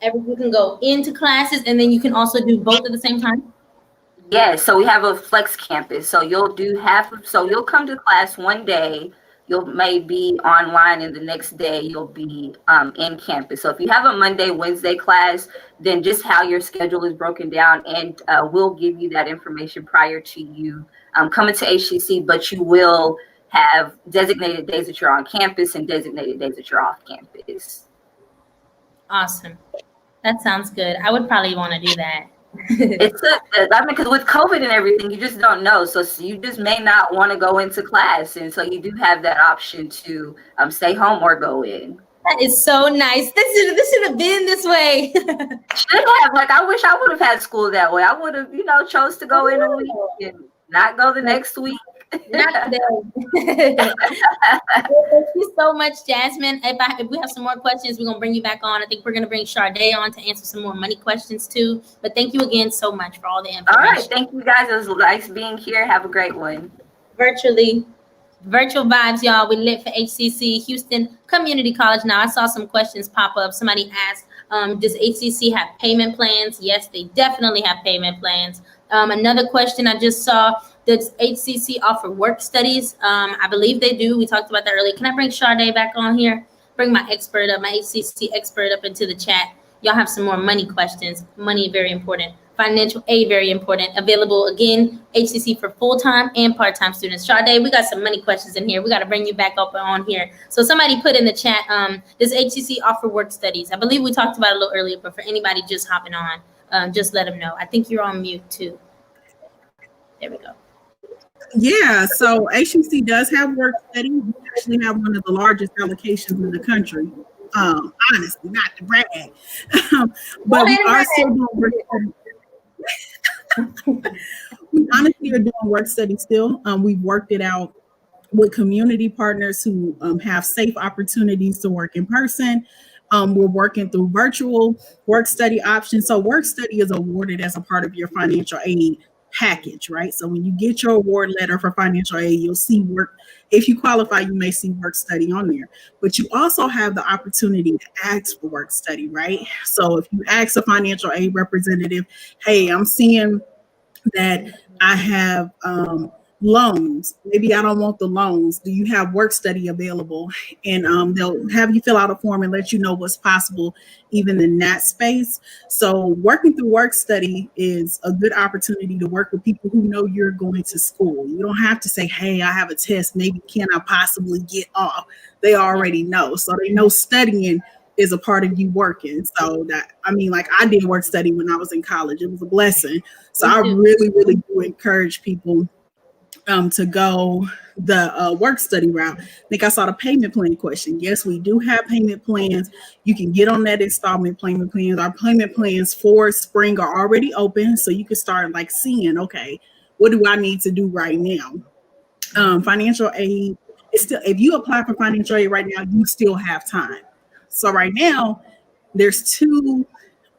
You can go into classes, and then you can also do both at the same time. Yeah, so we have a flex campus. So you'll come to class one day, you'll may be online, and the next day you'll be in campus. So if you have a Monday, Wednesday class, then just how your schedule is broken down, and we'll give you that information prior to you coming to HCC, but you will have designated days that you're on campus and designated days that you're off campus. Awesome. That sounds good. I would probably want to do that. Because with COVID and everything, you just don't know. So you just may not want to go into class. And so you do have that option to stay home or go in. That is so nice. This should have been this way. Should have. Like, I wish I would have had school that way. I would have, chose to go in a week and not go the next week. Not today. Thank you so much, Jasmine. If we have some more questions, we're gonna bring you back on. I think we're gonna bring Sade on to answer some more money questions too. But thank you again so much for all the information. All right, thank you guys. It was nice being here. Have a great one. Virtual vibes, y'all. We lit for HCC Houston Community College. Now I saw some questions pop up. Somebody asked, does HCC have payment plans? Yes, they definitely have payment plans. Another question I just saw, does HCC offer work studies? I believe they do. We talked about that earlier. Can I bring Sade back on here? Bring my expert up, my HCC expert up into the chat. Y'all have some more money questions. Money, very important. Financial aid, very important. Available, again, HCC for full-time and part-time students. Sade, we got some money questions in here. We got to bring you back up on here. So somebody put in the chat, does HCC offer work studies? I believe we talked about it a little earlier, but for anybody just hopping on, just let them know. I think you're on mute too. There we go. Yeah, so HCC does have work study. We actually have one of the largest allocations in the country. Honestly, not to brag, but we are still doing work study. We honestly are doing work study still. We've worked it out with community partners who have safe opportunities to work in person. We're working through virtual work study options. So work study is awarded as a part of your financial aid package, right? So when you get your award letter for financial aid, you'll see work. If you qualify, you may see work study on there, but you also have the opportunity to ask for work study, right? So if you ask a financial aid representative, hey, I'm seeing that I have loans. Maybe I don't want the loans. Do you have work study available? And they'll have you fill out a form and let you know what's possible even in that space. So working through work study is a good opportunity to work with people who know you're going to school. You don't have to say, hey, I have a test. Maybe can I possibly get off? They already know. So they know studying is a part of you working. So that, I mean, like I did work study when I was in college. It was a blessing. So I really, really do encourage people to go the work study route. I think I saw the payment plan question. Yes, we do have payment plans. You can get on that installment payment plans. Our payment plans for spring are already open. So you can start like seeing, okay, what do I need to do right now? Financial aid is still, if you apply for financial aid right now, you still have time. So right now there's two,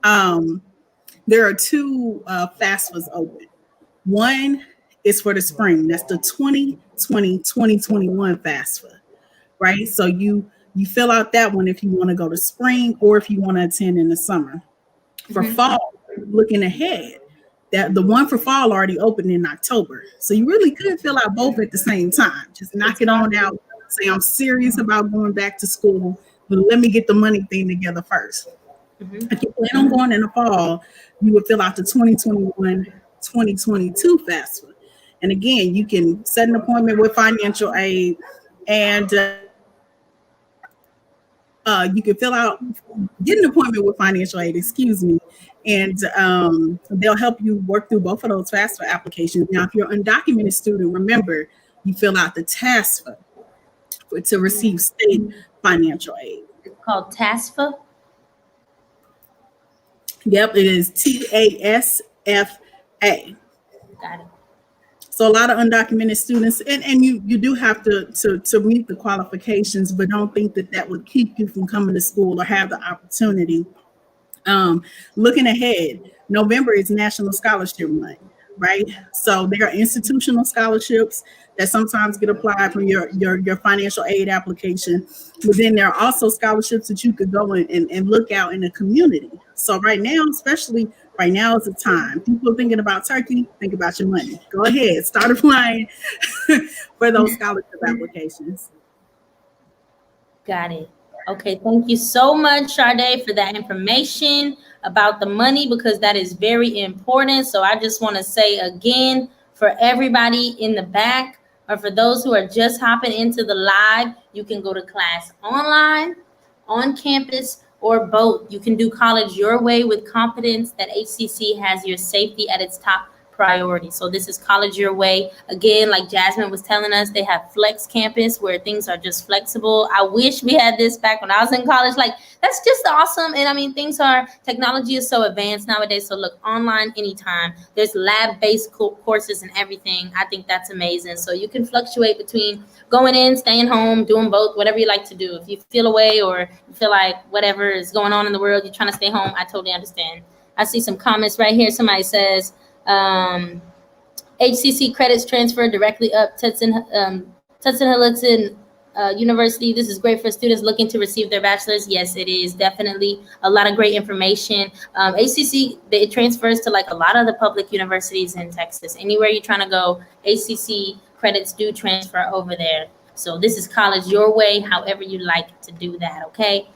there are two FAFSAs open. One is for the spring. That's the 2020-2021 FAFSA, right? So you fill out that one if you want to go to spring or if you want to attend in the summer. For fall, looking ahead, that the one for fall already opened in October. So you really could fill out both at the same time. Just knock it on out. Say, I'm serious about going back to school, but let me get the money thing together first. If you plan on going in the fall, you would fill out the 2021-2022 FAFSA. And again, you can set an appointment with financial aid and you can get an appointment with financial aid, and they'll help you work through both of those FAFSA applications. Now, if you're an undocumented student, remember, you fill out the TASFA to receive state financial aid. It's called TASFA? Yep, it is TASFA. Got it. So a lot of undocumented students, and you do have to meet the qualifications, but don't think that would keep you from coming to school or have the opportunity. Looking ahead, November is National Scholarship Month, right? So there are institutional scholarships, that sometimes get applied from your financial aid application. But then there are also scholarships that you could go and look out in the community. So right now, especially right now is the time. People are thinking about Turkey, think about your money. Go ahead, start applying for those scholarship applications. Got it. Okay, thank you so much, Sade, for that information about the money, because that is very important. So I just want to say again, for everybody in the back, or for those who are just hopping into the live, you can go to class online, on campus, or both. You can do college your way with confidence that HCC has your safety at its top priority. So this is college your way. Again, like Jasmine was telling us, they have flex campus where things are just flexible. I wish we had this back when I was in college. Like, that's just awesome. And I mean, technology is so advanced nowadays. So look, online anytime. There's lab-based courses and everything. I think that's amazing. So you can fluctuate between going in, staying home, doing both, whatever you like to do. If you feel away or you feel like whatever is going on in the world, you're trying to stay home, I totally understand. I see some comments right here. Somebody says, HCC credits transfer directly up Hudson University. This is great for students looking to receive their bachelor's. Yes, it is definitely a lot of great information. HCC, it transfers to like a lot of the public universities in Texas. Anywhere you're trying to go, HCC credits do transfer over there. So this is college your way, however you like to do that, okay?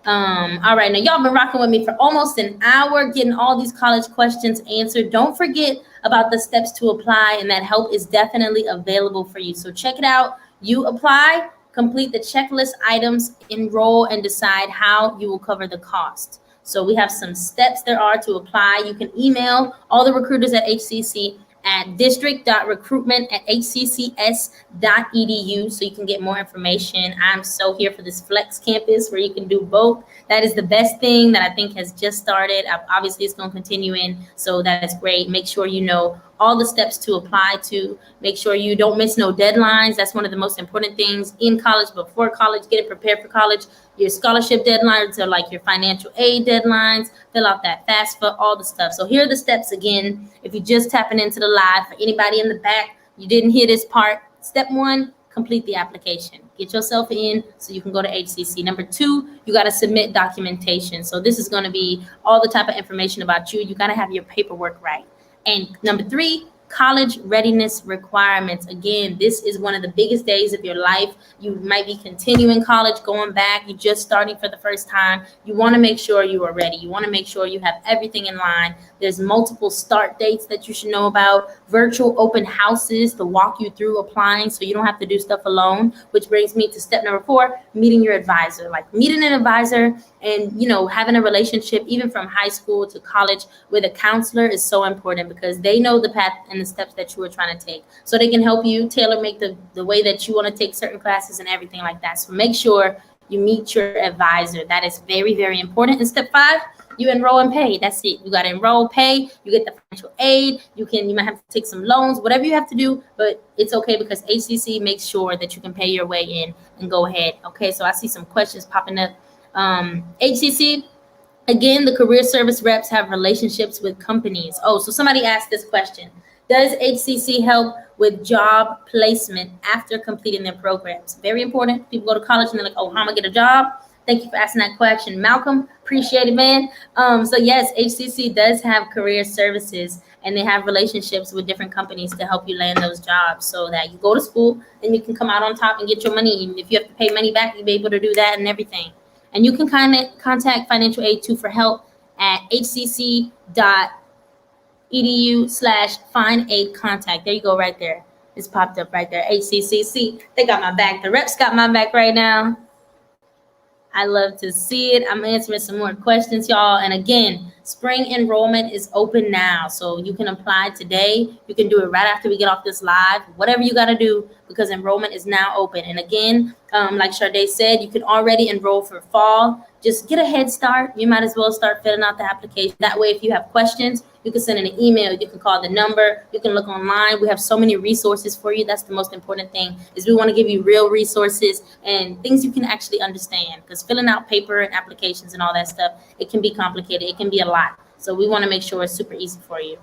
All right, now y'all been rocking with me for almost an hour, getting all these college questions answered. Don't forget about the steps to apply, and that help is definitely available for you. So check it out. You apply, complete the checklist items, enroll, and decide how you will cover the cost. So we have some steps there are to apply. You can email all the recruiters at HCC at district.recruitment@hccs.edu so you can get more information. I'm so here for this flex campus where you can do both. That is the best thing that I think has just started. Obviously, it's going to continue in, so that is great. Make sure you know all the steps to apply to. Make sure you don't miss no deadlines. That's one of the most important things in college, before college, getting prepared for college. Your scholarship deadlines are like your financial aid deadlines. Fill out that FAFSA, all the stuff. So here are the steps again. If you're just tapping into the live, for anybody in the back, you didn't hear this part. Step 1, complete the application. Get yourself in so you can go to HCC. Number 2, you got to submit documentation. So this is going to be all the type of information about you. You got to have your paperwork right. And number 3, college readiness requirements. Again, this is one of the biggest days of your life. You might be continuing college, going back, you're just starting for the first time. You want to make sure you are ready. You want to make sure you have everything in line. There's multiple start dates that you should know about, virtual open houses to walk you through applying so you don't have to do stuff alone, which brings me to step number 4, meeting your advisor. Like, meeting an advisor and, you know, having a relationship even from high school to college with a counselor is so important, because they know the path and the steps that you are trying to take, so they can help you tailor make the way that you want to take certain classes and everything like that. So make sure you meet your advisor. That is very, very important. And step 5, you enroll and pay. That's it. You got to enroll, pay. You get the financial aid. You might have to take some loans, whatever you have to do, but it's okay because HCC makes sure that you can pay your way in and go ahead. Okay, so I see some questions popping up. HCC, again, the career service reps have relationships with companies. Oh, so somebody asked this question. Does HCC help with job placement after completing their programs? Very important. People go to college and they're like, oh, how am I going to get a job? Thank you for asking that question, Malcolm. Appreciate it, man. So yes, HCC does have career services, and they have relationships with different companies to help you land those jobs so that you go to school and you can come out on top and get your money. And if you have to pay money back, you'll be able to do that and everything. And you can contact financial aid too for help at hcc.edu/find aid contact. There you go, right there. It's popped up right there. HCCC. They got my back. The reps got my back right now. I love to see it. I'm answering some more questions, y'all. And again, spring enrollment is open now. So you can apply today. You can do it right after we get off this live. Whatever you got to do, because enrollment is now open. And again, like Sade said, you can already enroll for fall. Just get a head start. You might as well start filling out the application. That way, if you have questions, you can send in an email. You can call the number. You can look online. We have so many resources for you. That's the most important thing, is we want to give you real resources and things you can actually understand, because filling out paper and applications and all that stuff, it can be complicated. It can be a lot. So we want to make sure it's super easy for you.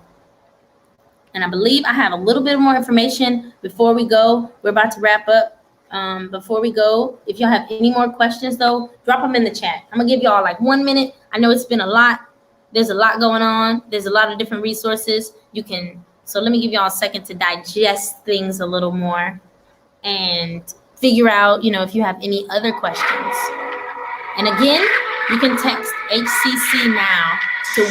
And I believe I have a little bit more information before we go. We're about to wrap up. Before we go, if y'all have any more questions, though, drop them in the chat. I'm going to give y'all like 1 minute. I know it's been a lot. There's a lot going on. There's a lot of different resources. So let me give y'all a second to digest things a little more and figure out, if you have any other questions. And again, you can text HCC now to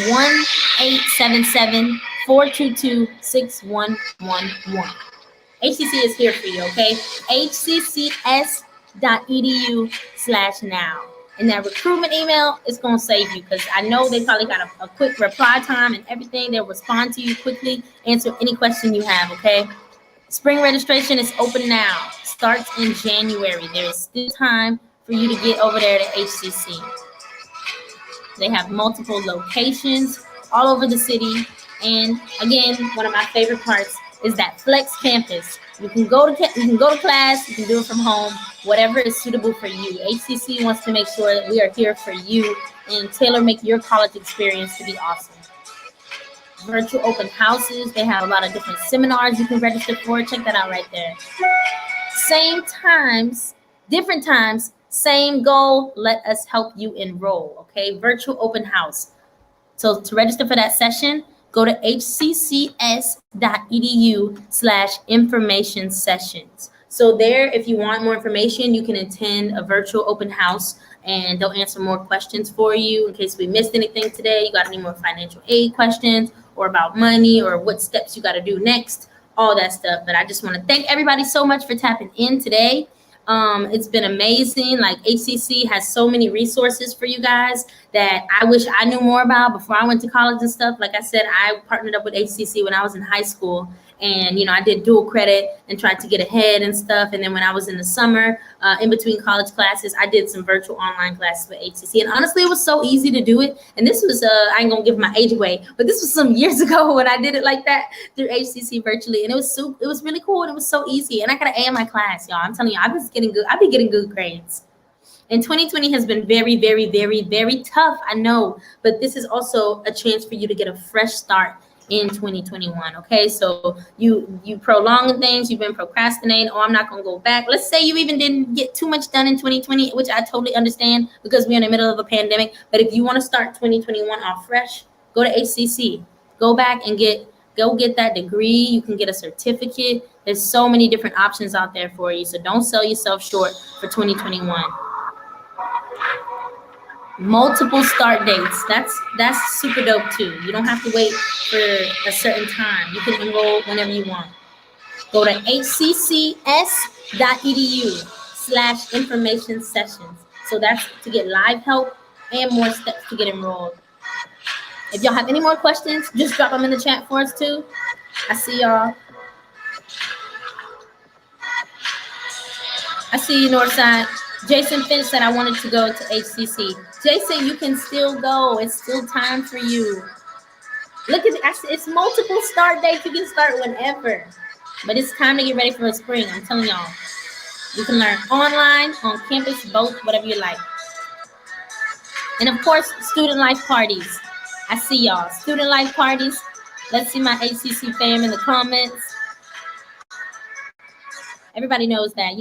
1-877-422-6111. HCC is here for you, okay? hccs.edu/now. And that recruitment email is going to save you, because I know they probably got a quick reply time and everything. They'll respond to you quickly, answer any question you have, okay? Spring registration is open now. Starts in January. There is still time for you to get over there to HCC. They have multiple locations all over the city. And again, one of my favorite parts is that flex campus. You can go to class, you can do it from home, whatever is suitable for you. HCC wants to make sure that we are here for you and make your college experience to be awesome. Virtual open houses. They have a lot of different seminars you can register for. Check that out right there. Same times, different times, same goal. Let us help you enroll. Okay, virtual open house. So to register for that session, go to hccs.edu/information sessions. So there, if you want more information, you can attend a virtual open house and they'll answer more questions for you in case we missed anything today. You got any more financial aid questions or about money or what steps you got to do next, all that stuff. But I just want to thank everybody so much for tapping in today. It's been amazing. Like, HCC has so many resources for you guys that I wish I knew more about before I went to college and stuff. Like I said, I partnered up with HCC when I was in high school, and I did dual credit and tried to get ahead and stuff. And then when I was in the summer, in between college classes, I did some virtual online classes with HCC. And honestly, it was so easy to do it. And this was, I ain't gonna give my age away, but this was some years ago when I did it like that through HCC virtually. And it was really cool, and it was so easy. And I got an A in my class, y'all. I'm telling you, I've been getting good grades. And 2020 has been very, very, very, very tough, I know. But this is also a chance for you to get a fresh start in 2021. Okay, so you prolong things, you've been procrastinating. Oh, I'm not gonna go back. Let's say you even didn't get too much done in 2020, which I totally understand because we're in the middle of a pandemic. But if you want to start 2021 off fresh, go to HCC. Go back and get that degree. You can get a certificate. There's so many different options out there for you. So don't sell yourself short for 2021. Multiple start dates. That's super dope too. You don't have to wait for a certain time. You can enroll whenever you want. Go to hccs.edu/information sessions. So that's to get live help and more steps to get enrolled. If y'all have any more questions, just drop them in the chat for us too. I see y'all. I see you, Northside. Jason Finch said I wanted to go to HCC. Jason, you can still go. It's still time for you. Look at it. It's multiple start dates. You can start whenever. But it's time to get ready for the spring. I'm telling y'all. You can learn online, on campus, both, whatever you like. And of course, student life parties. I see y'all. Student life parties. Let's see my HCC fam in the comments. Everybody knows that,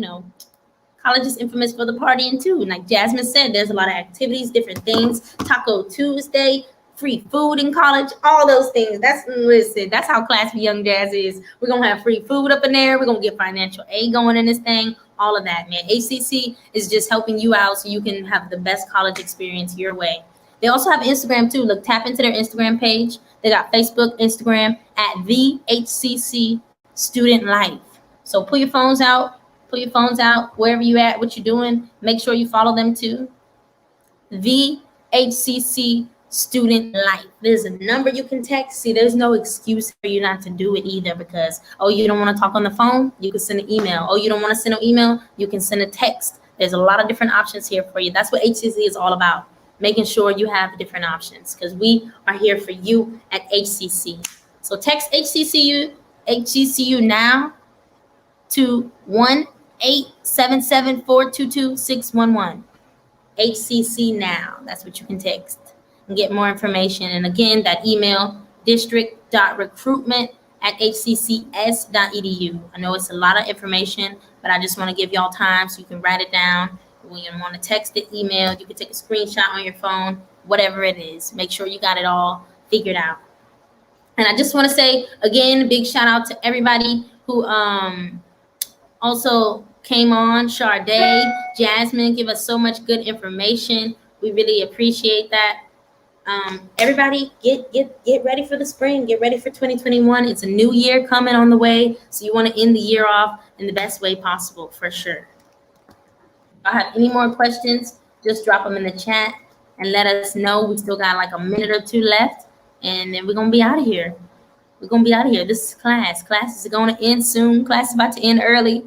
college is infamous for the partying too. And like Jasmine said, there's a lot of activities, different things. Taco Tuesday, free food in college, all those things. That's how classy Young Jas is. We're going to have free food up in there. We're going to get financial aid going in this thing. All of that, man. HCC is just helping you out so you can have the best college experience your way. They also have Instagram too. Look, tap into their Instagram page. They got Facebook, Instagram at the HCC Student Life. So pull your phones out wherever you at, what you're doing. Make sure you follow them too. The HCC Student Life. There's a number you can text. See, there's no excuse for you not to do it either because, you don't want to talk on the phone? You can send an email. You don't want to send an email? You can send a text. There's a lot of different options here for you. That's what HCC is all about, making sure you have different options because we are here for you at HCC. So text HCCU now to 1-877-422-6111. HCC now. That's what you can text and get more information. And again, that email, district.recruitment at hccs.edu. I know it's a lot of information, but I just want to give y'all time so you can write it down. When you want to text it, email, you can take a screenshot on your phone, whatever it is. Make sure you got it all figured out. And I just want to say, again, a big shout out to everybody who also came on. Sade, Jasmine, give us so much good information. We really appreciate that. Everybody get ready for the spring. Get ready for 2021. It's a new year coming on the way. So you want to end the year off in the best way possible, for sure. If I have any more questions, just drop them in the chat and let us know. We still got like a minute or two left, and then we're going to be out of here. We're going to be out of here. This is class. Class is going to end soon. Class is about to end early.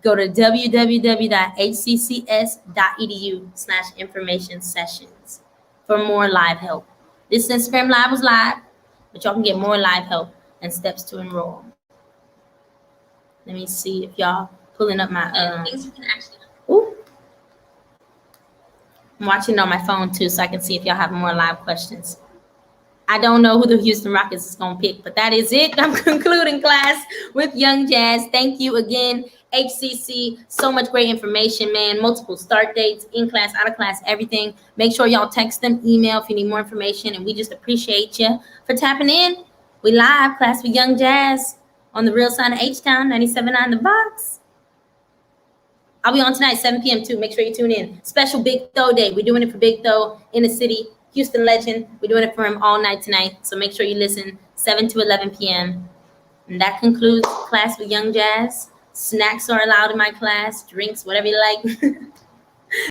Go to www.hccs.edu/information sessions for more live help. This Instagram Live was live, but y'all can get more live help and steps to enroll. Let me see if y'all pulling up my things you can actually. Ooh. I'm watching it on my phone too, so I can see if y'all have more live questions. I don't know who the Houston Rockets is going to pick, but that is it. I'm concluding class with Young Jas. Thank you again, HCC. So much great information, man. Multiple start dates, in class, out of class, everything. Make sure y'all text them, email if you need more information, and we just appreciate you for tapping in. We live class with Young Jas on the real side of H-Town, 97.9 The Box. I'll be on tonight, 7 p.m. too. Make sure you tune in. Special Big Tho Day. We're doing it for Big Tho in the city. Houston legend. We're doing it for him all night tonight. So make sure you listen, 7 to 11 p.m. And that concludes class with Young Jas. Snacks are allowed in my class. Drinks, whatever you like.